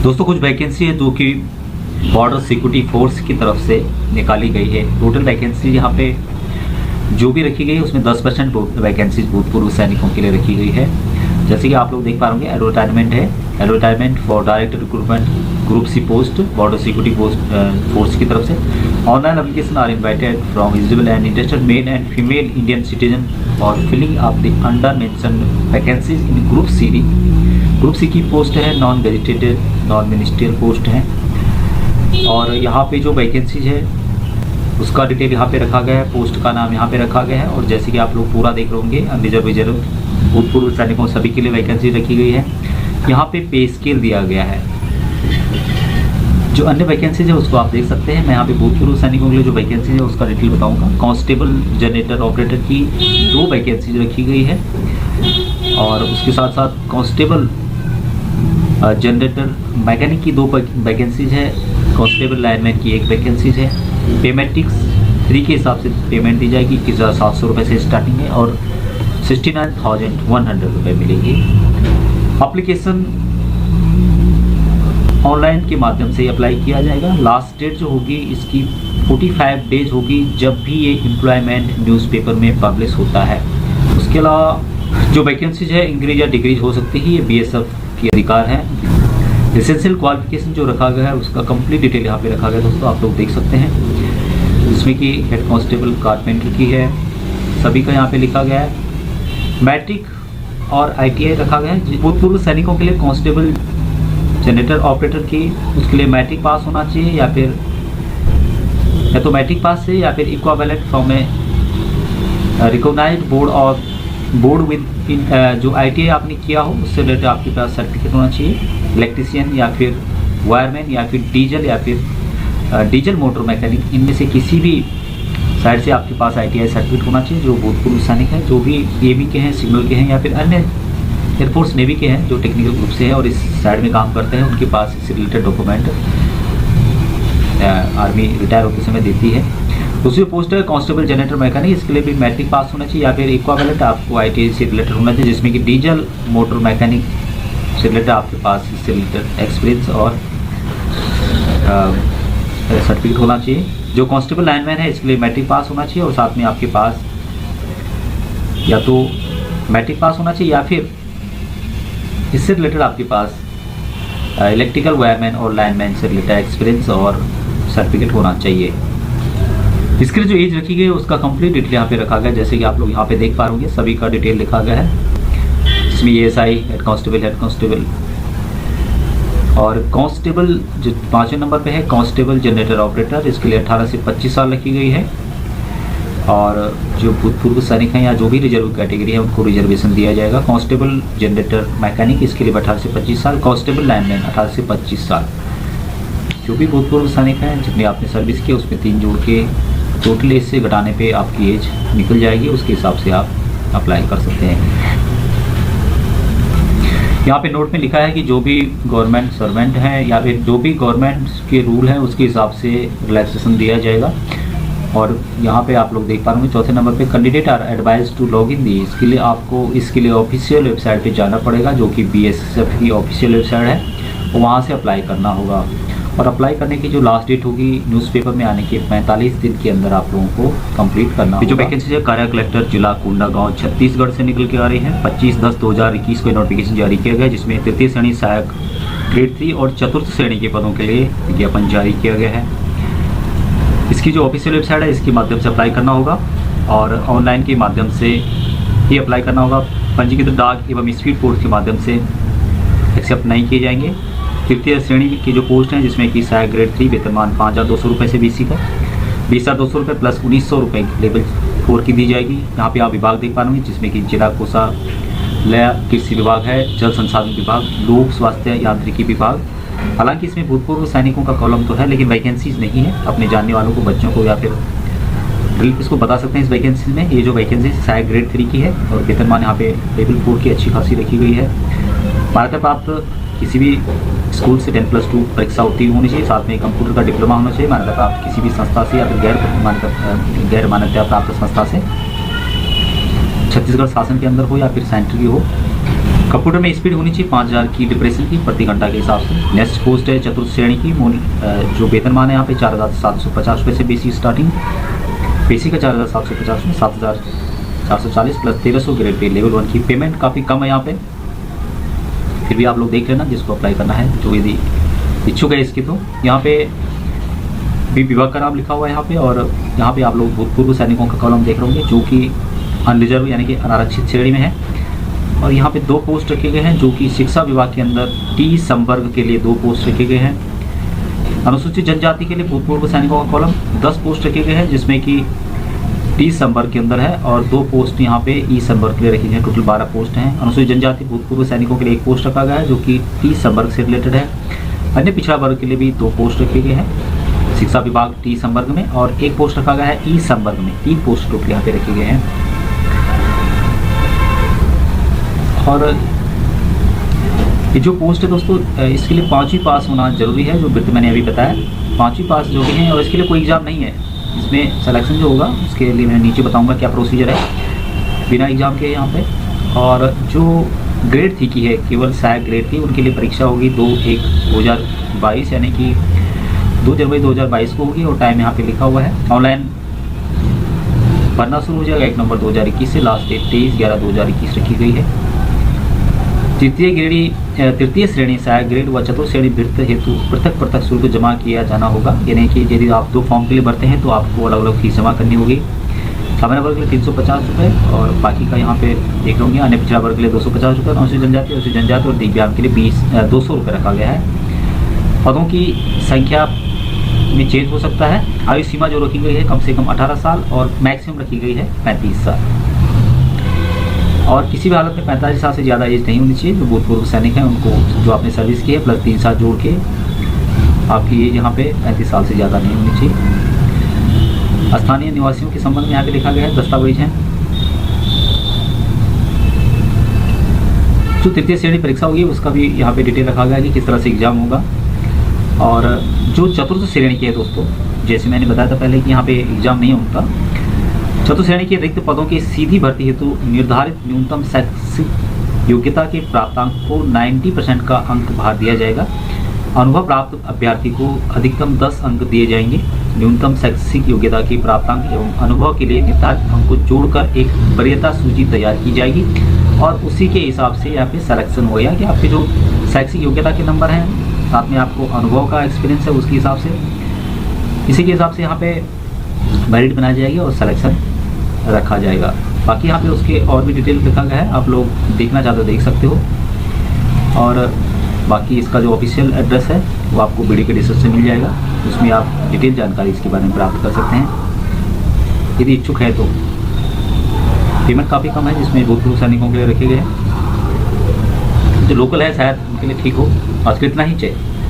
दोस्तों कुछ वैकेंसी है जो कि बॉर्डर सिक्योरिटी फोर्स की तरफ से निकाली गई है। टोटल वैकेंसी यहाँ पे जो भी रखी गई है उसमें 10% वैकेंसी भूतपूर्व सैनिकों के लिए रखी गई है। जैसे कि आप लोग देख पा रहे होंगे एडवर्टाइजमेंट है, advertisement for direct recruitment group C post border security force की तरफ से। Online application are invited from eligible and interested male and female Indian citizen for filling up the under mentioned vacancies in group C. Group C की post है non gazetted non ministerial post है। और यहाँ पे जो vacancies है उसका detail यहाँ पे रखा गया है, पोस्ट का नाम यहाँ पे रखा गया है। और जैसे कि आप लोग पूरा देख रहे होंगे रिजर्व भूतपूर्व सैनिकों सभी के लिए वैकेंसी रखी गई है। यहाँ पे पे स्केल दिया गया है। जो अन्य वैकेंसीज है उसको आप देख सकते हैं। मैं यहाँ पे भूतपूर्व सैनिकों के लिए जो वैकेंसी है उसका डिटेल बताऊंगा। कांस्टेबल जनरेटर ऑपरेटर की 2 वैकेंसीज रखी गई है और उसके साथ साथ कांस्टेबल जनरेटर मैकेनिक की 2 वैकेंसीज है। कांस्टेबल लाइनमैन की 1 वैकेंसीज है। पेमेटिक्स 3 के हिसाब से पेमेंट दी जाएगी। 21,700 रुपये से स्टार्टिंग है और 69,100 रुपये मिलेगी। एप्लीकेशन ऑनलाइन के माध्यम से अप्लाई किया जाएगा। लास्ट डेट जो होगी इसकी 45 डेज होगी जब भी ये एम्प्लॉयमेंट न्यूज़पेपर में पब्लिश होता है। उसके अलावा जो वैकेंसीज है इंक्रीज या डिक्रीज हो सकती है, ये BSF की अधिकार है। एसेंशियल क्वालिफिकेशन जो रखा गया है उसका कंप्लीट डिटेल यहाँ पे रखा गया है दोस्तों, आप लोग देख सकते हैं। जिसमें कि हेड कांस्टेबल कारपेंटर की है, सभी का यहाँ पे लिखा गया है। मैट्रिक और ITI रखा गया है। भूतपूर्व सैनिकों के लिए कांस्टेबल जनरेटर ऑपरेटर की उसके लिए मैट्रिक पास होना चाहिए या फिर या तो मैट्रिक पास से या फिर equivalent from a recognised board और बोर्ड विद जो ITI आपने किया हो उससे रिलेटेड आपके पास सर्टिफिकेट होना चाहिए। इलेक्ट्रीशियन या फिर वायरमैन या फिर डीजल या फिर डीजल मोटर मैकेनिक, इनमें से किसी भी साइड से आपके पास ITI सर्टिफिकेट होना चाहिए। जो भूतपूर्व सैनिक हैं, जो भी नेवी के हैं, सिग्नल के हैं या फिर अन्य एयरफोर्स नेवी के हैं जो टेक्निकल ग्रुप से हैं और इस साइड में काम करते हैं, उनके पास इससे रिलेटेड डॉक्यूमेंट आर्मी रिटायर होते समय देती है। दूसरी पोस्ट है कांस्टेबल जनरेटर मैकेनिक, इसके लिए भी मैट्रिक पास होना चाहिए या फिर इक्विवेलेंट आपको ITI से रिलेटेड होना चाहिए, जिसमें कि डीजल मोटर मैकेनिक से रिलेटेड आपके पास इससे रिलेटेड एक्सपीरियंस और सर्टिफिकेट होना चाहिए। जो कांस्टेबल लाइनमैन है इसके लिए मैट्रिक पास होना चाहिए और साथ में आपके पास या तो मैट्रिक पास होना चाहिए या फिर इससे रिलेटेड आपके पास इलेक्ट्रिकल वायरमैन और लाइनमैन से रिलेटेड एक्सपीरियंस और सर्टिफिकेट होना चाहिए। इसके लिए जो एज रखी गई है उसका कंप्लीट डिटेल यहाँ पे रखा गया है। जैसे कि आप लोग यहाँ पे देख पा रहे सभी का डिटेल लिखा गया है, जिसमें ASI हेड कांस्टेबल और कांस्टेबल जो 5वें नंबर पे है कांस्टेबल जनरेटर ऑपरेटर, इसके लिए 18 से 25 साल रखी गई है। और जो भूतपूर्व सैनिक हैं या जो भी रिजर्व कैटेगरी है उनको रिजर्वेशन दिया जाएगा। कांस्टेबल जनरेटर मैकेनिक इसके लिए 18 से 25 साल, कांस्टेबल लाइनमैन 18 से 25 साल। जो भी भूतपूर्व सैनिक हैं जितने आपने सर्विस की उसमें 3 जोड़ के टोटल एज से घटाने पे आपकी एज निकल जाएगी, उसके हिसाब से आप अप्लाई कर सकते हैं। यहाँ पे नोट में लिखा है कि जो भी गवर्नमेंट सर्वेंट हैं या फिर जो भी गवर्नमेंट के रूल हैं उसके हिसाब से रिलैक्सेशन दिया जाएगा। और यहाँ पे आप लोग देख पा रहे होंगे 4थे नंबर पे candidate are advise to log in the, इसके लिए आपको इसके लिए ऑफिशियल वेबसाइट पे जाना पड़ेगा जो कि BSF की ऑफिशियल वेबसाइट है, वहाँ से अप्लाई करना होगा। और अप्लाई करने की जो लास्ट डेट होगी न्यूज़पेपर में आने के 45 दिन के अंदर आप लोगों को कंप्लीट करना होगा। जो वैकेंसी है कार्य कलेक्टर जिला कोंडागांव छत्तीसगढ़ से निकल के आ रही है। 25/10/2021 को नोटिफिकेशन जारी किया गया, जिसमें 3य श्रेणी सहायक ग्रेड 3 और 4th श्रेणी के पदों के लिए विज्ञापन जारी किया गया है। इसकी जो ऑफिशियल वेबसाइट है इसके माध्यम से अप्लाई करना होगा और ऑनलाइन के माध्यम से ही अप्लाई करना होगा। पंजीकृत डाक एवं स्पीड पोस्ट के माध्यम से एक्सेप्ट नहीं किए जाएंगे। 3य श्रेणी की जो पोस्ट हैं जिसमें कि सहायक ग्रेड 3 वेतनमान 5,200 रुपये से BC का 20,200 रुपये प्लस 1,900 रुपये लेवल 4 की दी जाएगी। यहाँ पे आप विभाग देख पा रहे हैं जिसमें कि जिला कोषालय कृषि विभाग है, जल संसाधन विभाग, लोक स्वास्थ्य यांत्रिकी विभाग। हालांकि इसमें भूतपूर्व सैनिकों का कॉलम तो है लेकिन वैकेंसीज नहीं है। अपने जानने वालों को, बच्चों को या फिर इसको बता सकते हैं इस वैकेंसी में। ये जो वैकेंसी सहायक ग्रेड 3 की है और वेतनमान यहाँ पे लेवल 4 की अच्छी खासी रखी गई है। मान्यता प्राप्त किसी भी स्कूल से 10+2 परीक्षा उत्तीर्ण होनी चाहिए, साथ में कंप्यूटर का डिप्लोमा होना चाहिए। मान्यता प्राप्त किसी भी संस्था से या फिर गैर मान्यता प्राप्त संस्था से छत्तीसगढ़ शासन के अंदर हो या फिर सेंटर की हो। कंप्यूटर में स्पीड होनी चाहिए 5000 की डिप्रेशन की प्रति घंटा के हिसाब से। नेक्स्ट पोस्ट है चतुर्थ श्रेणी की। जो वेतनमान है यहाँ पे 4750 रुपये से बेसिक स्टार्टिंग। बेसिक का 4750 में 7440 प्लस 1300 ग्रेड पे लेवल 1 की पेमेंट काफ़ी कम है यहाँ पे, फिर भी आप लोग देख लेना जिसको अप्लाई करना है, जो यदि इच्छुक है इसकी। तो यहाँ पे भी विभाग का नाम लिखा हुआ है यहाँ पे, और यहाँ पे आप लोग भूतपूर्व सैनिकों का कॉलम देख रहे होंगे जो कि अनरिजर्व यानी कि अनारक्षित श्रेणी में है। और यहाँ पे 2 पोस्ट रखे गए हैं जो कि शिक्षा विभाग के अंदर टी संवर्ग के लिए 2 पोस्ट रखे गए हैं। अनुसूचित जनजाति के लिए भूतपूर्व सैनिकों का कॉलम 10 पोस्ट रखे गए हैं, जिसमें कि टी संवर्ग के अंदर है, और 2 पोस्ट यहाँ पे ई संवर्ग के लिए रखी गई हैं। टोटल 12 पोस्ट हैं। अनुसूचित जनजाति भूतपूर्व सैनिकों के लिए 1 पोस्ट रखा गया है जो कि टी संवर्ग से रिलेटेड है। अन्य पिछड़ा वर्ग के लिए भी 2 पोस्ट रखे गए हैं शिक्षा विभाग टी संवर्ग में, और 1 पोस्ट रखा गया है ई संवर्ग में। 3 पोस्ट टोटल यहाँ पे रखे गए हैं। और ये जो पोस्ट है दोस्तों, इसके लिए 5वीं पास होना जरूरी है, जो वृत्ति मैंने अभी बताया 5वीं पास जो भी है, और इसके लिए कोई एग्ज़ाम नहीं है। इसमें सिलेक्शन जो होगा उसके लिए मैं नीचे बताऊंगा क्या प्रोसीजर है बिना एग्ज़ाम के यहाँ पे। और जो ग्रेड थी की है, केवल सहायक ग्रेड थी, उनके लिए परीक्षा होगी 2/1/2022 यानी कि 2 जनवरी 2022 को होगी, और टाइम यहाँ पे लिखा हुआ है। ऑनलाइन भरना शुरू हो जाएगा 1 नवंबर 2021 से, लास्ट डेट 23/11/2021 रखी गई है। तृतीय श्रेणी सहायक ग्रेड व चतुर्थ श्रेणी भृत्य हेतु पृथक शुल्क जमा किया जाना होगा, यानी कि यदि आप 2 फॉर्म के लिए भरते हैं तो आपको अलग अलग फीस जमा करनी होगी। सामान्य वर्ग के लिए 350 रुपये, और बाकी का यहाँ पे देख रहे होंगे अन्य पिछड़ा वर्ग के लिए 250 रुपये, अनुसूचित जनजाति और दिव्यांग के लिए 200 रुपये रखा गया है। पदों की संख्या में चेंज हो सकता है। आयु सीमा जो रखी गई है कम से कम 18 साल, और मैक्सिमम रखी गई है 35 साल, और किसी भी हालत में 45 साल से ज़्यादा एज नहीं होनी चाहिए। जो भूतपूर्व सैनिक हैं उनको, जो आपने सर्विस की है, प्लस 3 साल जोड़ के आपकी एज यहाँ पे 35 साल से ज़्यादा नहीं होनी चाहिए। स्थानीय निवासियों के संबंध में यहाँ पे लिखा गया है दस्तावेज हैं। जो तृतीय श्रेणी परीक्षा होगी उसका भी यहाँ पे डिटेल रखा गया है कि किस तरह से एग्जाम होगा। और जो चतुर्थ श्रेणी की है दोस्तों, जैसे मैंने बताया था पहले कि यहाँ पे एग्जाम नहीं होता। चतुर्थ श्रेणी के रिक्त पदों की सीधी भर्ती हेतु निर्धारित न्यूनतम शैक्षिक योग्यता के प्राप्तांक को 90% का अंक भार दिया जाएगा। अनुभव प्राप्त अभ्यर्थी को अधिकतम 10 अंक दिए जाएंगे। न्यूनतम शैक्षिक योग्यता के प्राप्तांक एवं अनुभव के लिए निर्धारित अंक को जोड़कर एक वरीयता सूची तैयार की जाएगी, और उसी के हिसाब से यहाँ पे सिलेक्शन होगा कि आपके जो शैक्षिक योग्यता के नंबर हैं, साथ में आपको अनुभव का एक्सपीरियंस है, उसके हिसाब से इसी के हिसाब से यहाँ पे मेरिट बनाई जाएगी और सिलेक्शन रखा जाएगा। बाकी यहाँ पे उसके और भी डिटेल लिखा गया है, आप लोग देखना चाहते हो देख सकते हो। और बाकी इसका जो ऑफिशियल एड्रेस है वो आपको वीडियो के डिस्क्रिप्शन में मिल जाएगा, उसमें आप डिटेल जानकारी इसके बारे में प्राप्त कर सकते हैं यदि इच्छुक है तो। पेमेंट काफ़ी कम है, जिसमें भूतपूर्व सैनिकों के लिए रखे गए हैं। जो लोकल है शायद उनके लिए ठीक हो। आज के इतना ही चाहिए।